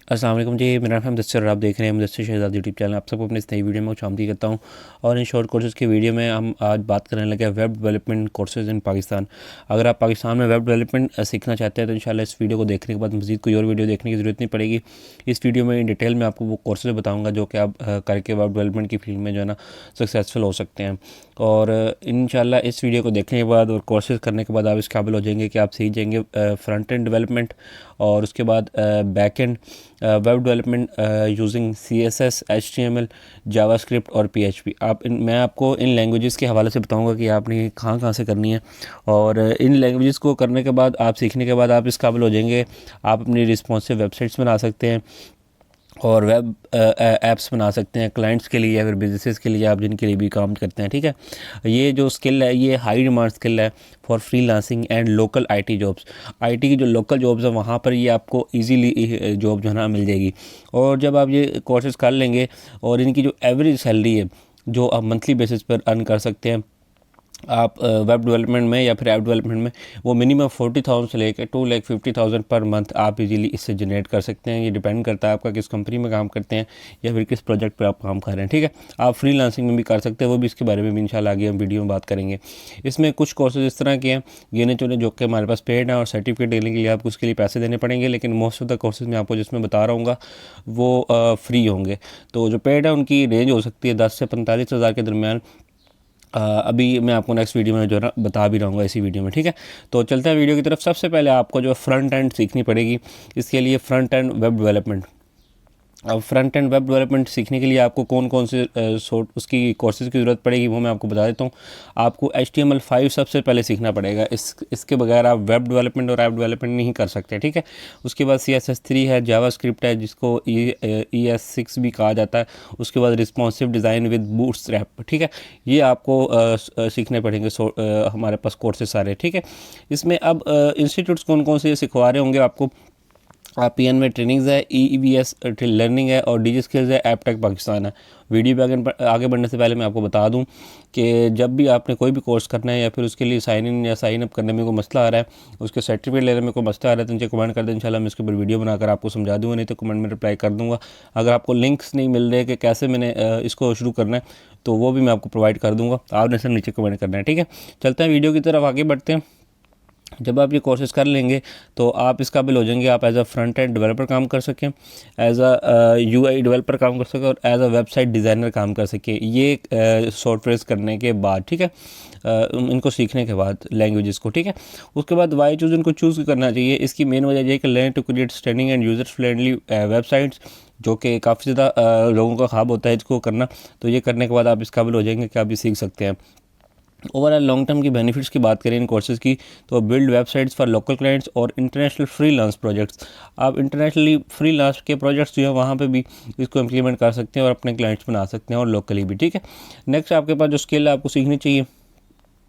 अस्सलाम वालेकुम जी, मेरा नाम मुदस्सिर और आप देख रहे हैं मुदस्सिर शहज़ाद यूट्यूब चैनल। आप सबको अपनी इस नई वीडियो में खुशामदीद करता हूं। और इन शॉर्ट कोर्सेज़ की वीडियो में हम आज बात करने लगे हैं वेब डेवलपमेंट कोर्सेज़ इन पाकिस्तान। अगर आप पाकिस्तान में वेब डेवलपमेंट सीखना चाहते हैं तो इंशाल्लाह इस वीडियो को देखने के बाद मज़ीद कोई और वीडियो देखने की ज़रूरत नहीं पड़ेगी। इस वीडियो में इन डिटेल में आपको वो कोर्सेज़ बताऊँगा जो कि आप करके वेब डेवलपमेंट की फील्ड में जो है ना सक्सेसफुल हो सकते हैं। और इंशाल्लाह इस वीडियो को देखने के बाद और कोर्सेज़ करने के बाद आप इस काबिल हो जाएंगे कि आप सीख जाएंगे फ्रंट एंड डेवलपमेंट, और उसके बाद back and web development using CSS, HTML, JavaScript और PHP। मैं आपको इन लैंग्वेजेस के हवाले से बताऊंगा कि आपने कहाँ कहाँ से करनी है। और इन लैंग्वेजेस को करने के बाद, आप सीखने के बाद आप इस काबिल हो जाएंगे, आप अपनी रिस्पॉन्सिव वेबसाइट्स बना सकते हैं और वेब ऐप्स बना सकते हैं क्लाइंट्स के लिए या फिर बिजनेसेस के लिए, आप जिनके लिए भी काम करते हैं। ठीक है, ये जो स्किल है ये हाई डिमांड स्किल है for freelancing and local IT jobs. IT की जो लोकल जॉब्स हैं वहाँ पर ये आपको इजीली जॉब जो है ना मिल जाएगी। और जब आप ये कोर्सेज कर लेंगे और इनकी जो एवरेज सैलरी है जो आप मंथली बेसिस पर अर्न कर सकते हैं आप वेब डेवलपमेंट में या फिर ऐप डेवलपमेंट में, वो मिनिमम 40,000 से लेकर 2,50,000 पर मंथ आप इजीली इससे जनरेट कर सकते हैं। ये डिपेंड करता है आपका किस कंपनी में काम करते हैं या फिर किस प्रोजेक्ट पर आप काम कर रहे हैं। ठीक है, आप फ्रीलांसिंग में भी कर सकते हैं, वो भी इसके बारे में भी इंशाल्लाह आगे हम वीडियो में बात करेंगे। इसमें कुछ कोर्सेज इस तरह के हैं गिने चुने जो कि हमारे पास पेड हैं और सर्टिफिकेट देने के लिए आपको उसके लिए पैसे देने पड़ेंगे, लेकिन मोस्ट ऑफ द कोर्सेज मैं आपको जिसमें बता रहा हूँ वो फ्री होंगे। तो जो पेड है उनकी रेंज हो सकती है 10 से 45,000 के दरमियान। अभी मैं आपको नेक्स्ट वीडियो में जो है ना बता भी रहूँगा इसी वीडियो में। ठीक है, तो चलते हैं वीडियो की तरफ। सबसे पहले आपको जो फ्रंट एंड सीखनी पड़ेगी, इसके लिए फ्रंट एंड वेब डेवलपमेंट। अब फ्रंट एंड वेब डेवलपमेंट सीखने के लिए आपको कौन कौन से उसकी कोर्सेज़ की ज़रूरत पड़ेगी वो मैं आपको बता देता हूँ। आपको HTML5 सबसे पहले सीखना पड़ेगा। इसके बगैर आप वेब डेवलपमेंट और ऐप डेवलपमेंट नहीं कर सकते। ठीक है, उसके बाद CSS3 है, जावास्क्रिप्ट है जिसको ES6 भी कहा जाता है। उसके बाद रिस्पॉन्सिव डिज़ाइन विद बूटस्ट्रैप। ठीक है, ये आपको सीखने पड़ेंगे। हमारे पास कोर्सेज सारे। ठीक है, इसमें अब इंस्टीट्यूट्स कौन कौन से सिखवा रहे होंगे आपको। PN में ट्रेनिंग्स है, EVS लर्निंग है और DG स्किल्स है, एपटेक पाकिस्तान है। वीडियो पे आगे बढ़ने से पहले मैं आपको बता दूं कि जब भी आपने कोई भी कोर्स करना है या फिर उसके लिए साइन इन या साइन अप करने में कोई मसला आ रहा है, उसके सर्टिफिकेट लेने में कोई मसला आ रहा है, तो नीचे कमेंट कर दें, इंशाल्लाह मैं इसके ऊपर वीडियो बनाकर आपको समझा दूँगा, नहीं तो कमेंट में रिप्लाई कर दूँगा। अगर आपको लिंक्स नहीं मिल रहे कि कैसे मैंने इसको शुरू करना है तो वो भी मैं आपको प्रोवाइड कर दूँगा, आपने सिर्फ नीचे कमेंट करना है। ठीक है, चलते हैं वीडियो की तरफ आगे बढ़ते हैं। जब आप ये कोर्सेज कर लेंगे तो आप इस काबिल हो जाएंगे, आप as a front end developer काम कर सकें, एज अ UI डेवलपर काम कर सकें और एज अ वेबसाइट डिज़ाइनर काम कर सकें। ये सॉफ्टवेयर करने के बाद, ठीक है, इनको सीखने के बाद लैंग्वेजेस को। ठीक है, उसके बाद वाई चूज़ इनको चूज़ करना चाहिए। इसकी मेन वजह यह है कि learn to create standing and user friendly websites, जो कि काफ़ी ज़्यादा लोगों का ख्वाब होता है इसको करना। तो ये करने के बाद आप इस काबिल हो जाएंगे कि आप ये सीख सकते हैं। Overall long term key benefits की बात करें इन कोर्सेज़ की, तो build websites for local clients और इंटरनेशनल फ्रीलांस प्रोजेक्ट्स। आप इंटरनेशनली फ्रीलांस के प्रोजेक्ट्स जो है वहाँ पे भी इसको इम्प्लीमेंट कर सकते हैं और अपने क्लाइंट्स बना सकते हैं और लोकली भी। ठीक है, नेक्स्ट आपके पास जो स्किल है आपको सीखनी चाहिए,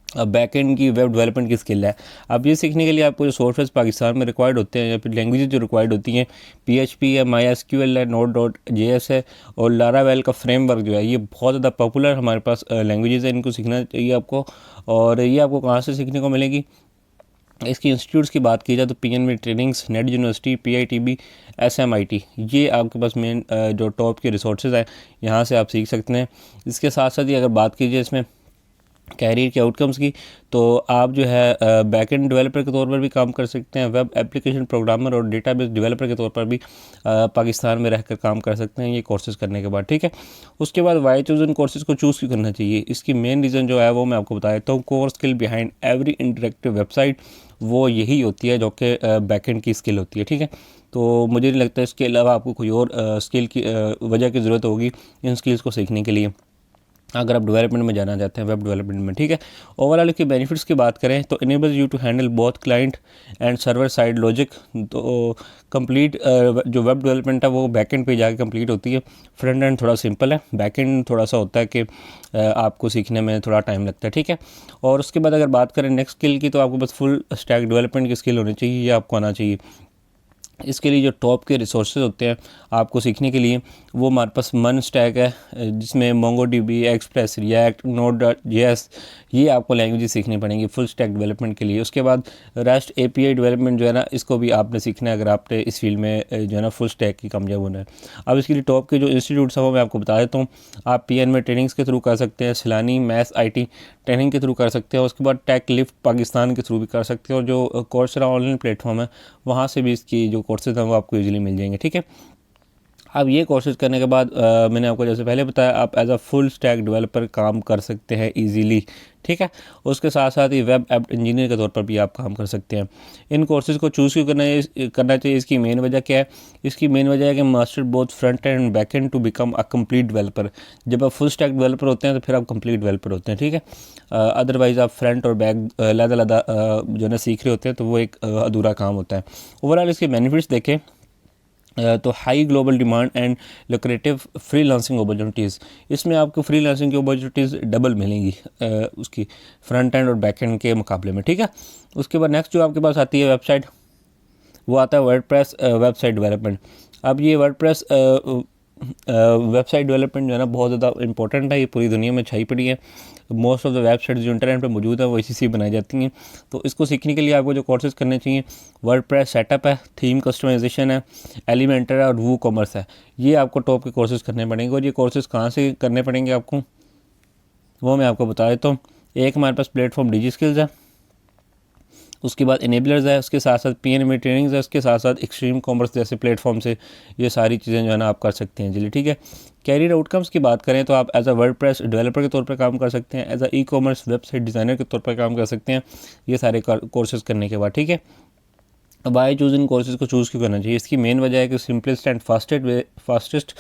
अब बैक एंड की वेब डेवलपमेंट की स्किल है। अब ये सीखने के लिए आपको जो सॉफ्टवेयर पाकिस्तान में रिक्वायर्ड होते हैं या फिर लैंग्वेजेस जो रिक्वायर्ड होती हैं, PHP है, MySQL है, Node.js है और Laravel का फ्रेमवर्क जो है, ये बहुत ज़्यादा पॉपुलर हमारे पास लैंग्वेजेस है, इनको सीखना चाहिए आपको। और ये आपको कहाँ से सीखने को मिलेगी, इसकी इंस्टीट्यूट्स की बात की जाए तो PN में trainings, net university, PITB, SMIT, ये आपके पास मेन जो टॉप के रिसोर्सेज हैं, यहाँ से आप सीख सकते हैं। इसके साथ साथ ही अगर बात कीजिए इसमें कैरियर के आउटकम्स की, तो आप जो है बैक एंड डेवलपर के तौर पर भी काम कर सकते हैं, वेब एप्लीकेशन प्रोग्रामर और डेटाबेस डेवलपर के तौर पर भी पाकिस्तान में रहकर काम कर सकते हैं ये कोर्सेज़ करने के बाद। ठीक है, उसके बाद वाई चूज़ इन कोर्सेज़ को चूज़ क्यों करना चाहिए, इसकी मेन रीज़न जो है वो मैं आपको बता देता हूँ। Core skill behind every interactive website, वो यही होती है जो कि बैक एंड की स्किल होती है। ठीक है, तो मुझे नहीं लगता इसके अलावा आपको कोई और स्किल की वजह की ज़रूरत होगी इन स्किल्स को सीखने के लिए, अगर आप डेवलपमेंट में जाना चाहते हैं, वेब डेवलपमेंट में। ठीक है, ओवरऑल इसके बेनिफिट्स की बात करें तो enables you to handle both client and server side logic. तो कंप्लीट जो वेब डेवलपमेंट है वो बैक एंड पे जाके कंप्लीट होती है। फ्रंट एंड थोड़ा सिंपल है, बैक एंड थोड़ा सा होता है कि आपको सीखने में थोड़ा टाइम लगता है। ठीक है, और उसके बाद अगर बात करें नेक्स्ट स्किल की, तो आपको बस फुल स्टैक डेवलपमेंट की स्किल होनी चाहिए, ये आपको आना चाहिए। इसके लिए जो टॉप के रिसोर्सेज होते हैं आपको सीखने के लिए, वो हमारे पास मन स्टैक है, जिसमें मोंगोडीबी, एक्सप्रेस, रिएक्ट, नोड.js, ये आपको लैंग्वेज सीखनी पड़ेंगी फुल स्टैक डेवलपमेंट के लिए। उसके बाद रेस्ट एपीआई डेवलपमेंट जो है ना, इसको भी आपने सीखना है अगर आपने इस फील्ड में जो है ना फुल स्टैक की कामयाब होना है। अब इसके लिए टॉप के जो इंस्टीट्यूट्स हैं वो मैं आपको बता देता हूँ। आप पीएन में ट्रेनिंग्स के थ्रू कर सकते हैं, सिलानी मैथ्स IT ट्रेनिंग के थ्रू कर सकते हैं। उसके बाद टेक लिफ्ट पाकिस्तान के थ्रू भी कर सकते हैं, और जो कोर्सेरा ऑनलाइन प्लेटफॉर्म है वहाँ से भी इसकी जो कोर्सेज हैं वो आपको ईजिली मिल जाएंगे, ठीक है। अब ये कोर्सेज करने के बाद मैंने आपको जैसे पहले बताया, आप as a full stack developer काम कर सकते हैं इजीली, ठीक है। उसके साथ साथ ही वेब ऐप इंजीनियर के तौर पर भी आप काम कर सकते हैं। इन कोर्सेज़ को चूज़ क्यों करना चाहिए, इसकी मेन वजह क्या है? इसकी मेन वजह है कि master both front end back end to become a complete developer. जब आप फुल स्टैक डेवलपर होते हैं तो फिर आप कंप्लीट डेवलपर होते हैं, ठीक है। अदरवाइज़ आप फ्रंट और बैक अलग जो है ना सीख रहे होते हैं, तो वो एक अधूरा काम होता है। ओवरऑल इसके बेनिफिट्स देखें तो high global demand and lucrative freelancing opportunities, इसमें आपको फ्रीलांसिंग की अपॉर्चुनिटीज़ डबल मिलेंगी उसकी फ्रंट एंड और बैक एंड के मुकाबले में, ठीक है। उसके बाद नेक्स्ट जो आपके पास आती है वेबसाइट, वो आता है वर्डप्रेस वेबसाइट डेवलपमेंट। अब ये वर्डप्रेस वेबसाइट डेवलपमेंट जो है ना बहुत ज़्यादा इंपॉर्टेंट है, ये पूरी दुनिया में छाई पड़ी है। मोस्ट ऑफ द वेबसाइट्स जो इंटरनेट पे मौजूद है वो इसी से बनाई जाती हैं। तो इसको सीखने के लिए आपको जो कोर्सेज करने चाहिए, वर्डप्रेस सेटअप है, थीम कस्टमाइजेशन है, एलिमेंटर है और वू कॉमर्स है। ये आपको टॉप के कोर्सेज करने पड़ेंगे। और ये कोर्सेज कहाँ से करने पड़ेंगे आपको, वो मैं आपको बता देता हूँ। एक हमारे पास प्लेटफॉर्म डिजी स्किल्स है, उसके बाद इनेबलर्स है, उसके साथ साथ PNMA ट्रेनिंग्स है, उसके साथ साथ एक्सट्रीम कॉमर्स जैसे प्लेटफॉर्म से ये सारी चीज़ें जो है ना आप कर सकते हैं, चलिए ठीक है। कैरियर आउटकम्स की बात करें तो आप एज अ वर्डप्रेस डेवलपर के तौर पर काम कर सकते हैं, as a e-commerce website designer के तौर पर काम कर सकते हैं, ये सारे कोर्सेज करने के बाद, ठीक है। अब आई चूज़ इन कोर्सेज को चूज़ क्यों करना चाहिए, इसकी मेन वजह है कि simplest and fastest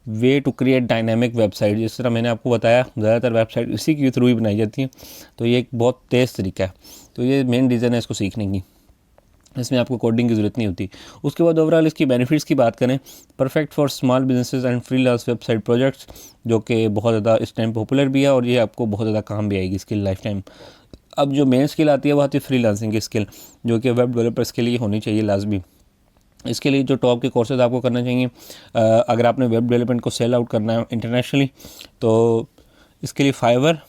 way to create dynamic website. जिस तरह मैंने आपको बताया, ज़्यादातर वेबसाइट इसी के थ्रू ही बनाई जाती हैं, तो ये एक बहुत तेज़ तरीका है। तो ये मेन रीज़न है इसको सीखने की, इसमें आपको कोडिंग की ज़रूरत नहीं होती। उसके बाद ओवरऑल इसकी बेनिफिट्स की बात करें, perfect for small businesses and freelance website projects, जो कि बहुत ज़्यादा इस टाइम पॉपुलर भी है और ये आपको बहुत ज़्यादा काम भी आएगी स्किल लाइफ टाइम। अब जो मेन स्किल आती है वो आती है फ्रीलांसिंग की स्किल, जो कि वेब डेवलपर्स के लिए होनी चाहिए लाजमी। इसके लिए जो टॉप के कोर्सेज आपको करना चाहिए, अगर आपने वेब डेवलपमेंट को सेल आउट करना है इंटरनेशनली, तो इसके लिए फाइवर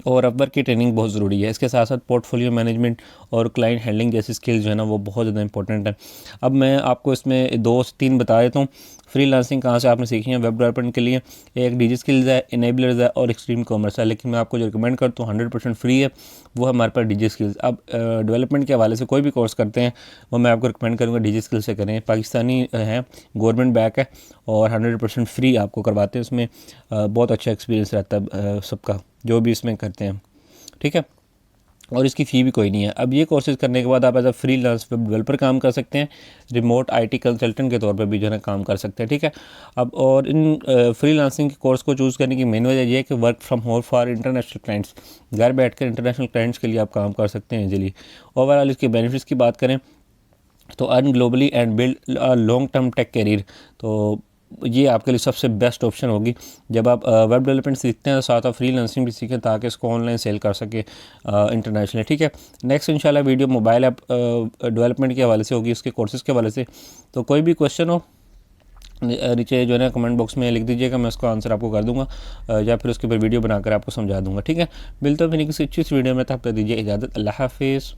और अपवर्क की ट्रेनिंग बहुत ज़रूरी है। इसके साथ साथ पोर्टफोलियो मैनेजमेंट और क्लाइंट हैंडलिंग जैसी स्किल्स जो है ना वो बहुत ज़्यादा इंपॉर्टेंट है। अब मैं आपको इसमें 2 से 3 बता देता हूँ। फ्रीलांसिंग कहाँ से आपने सीखी है वेब डेवलपमेंट के लिए, एक डिजी स्किल्स है, इनेबलर्स है और एक्सट्रीम कॉमर्स है। लेकिन मैं आपको जो रिकमेंड करता हूँ 100% फ्री है, वो है हमारे पास डिजी स्किल्स। अब डेवलपमेंट के हवाले से कोई भी कोर्स करते हैं वो मैं आपको रिकमेंड करूँगा डिजी स्किल्स से करें। पाकिस्तानी है, गवर्नमेंट बैक है और 100% फ्री आपको करवाते हैं। उसमें बहुत अच्छा एक्सपीरियंस रहता है सबका जो भी इसमें करते हैं, ठीक है। और इसकी फ़ी भी कोई नहीं है। अब ये कोर्सेज़ करने के बाद आप as a freelance web developer काम कर सकते हैं, रिमोट IT कंसल्टेंट के तौर पर भी जो है ना काम कर सकते हैं, ठीक है। अब और इन फ्रीलांसिंग के कोर्स को चूज़ करने की मेन वजह ये है कि work from home for international clients, घर बैठकर इंटरनेशनल क्लाइंट्स के लिए आप काम कर सकते हैं इजीली। ओवरऑल इसके बेनिफिट्स की बात करें तो earn globally and build a long term tech career, तो ये आपके लिए सबसे बेस्ट ऑप्शन होगी। जब आप वेब डेवलपमेंट सीखते हैं तो साथ आप फ्रीलांसिंग भी सीखें ताकि इसको ऑनलाइन सेल कर सके इंटरनेशनली, ठीक है। नेक्स्ट इंशाल्लाह वीडियो मोबाइल ऐप डेवलपमेंट के हवाले से होगी, उसके कोर्सेज़ के हवाले से। तो कोई भी क्वेश्चन हो नीचे जो है ना कमेंट बॉक्स में लिख दीजिएगा, मैं उसका आंसर आपको कर दूंगा या फिर उसके ऊपर वीडियो बनाकर आपको समझा दूंगा, ठीक है। मिलते हैं फिर किसी अच्छी वीडियो में, तब तक दीजिए इजाज़त। अल्लाह हाफिज़।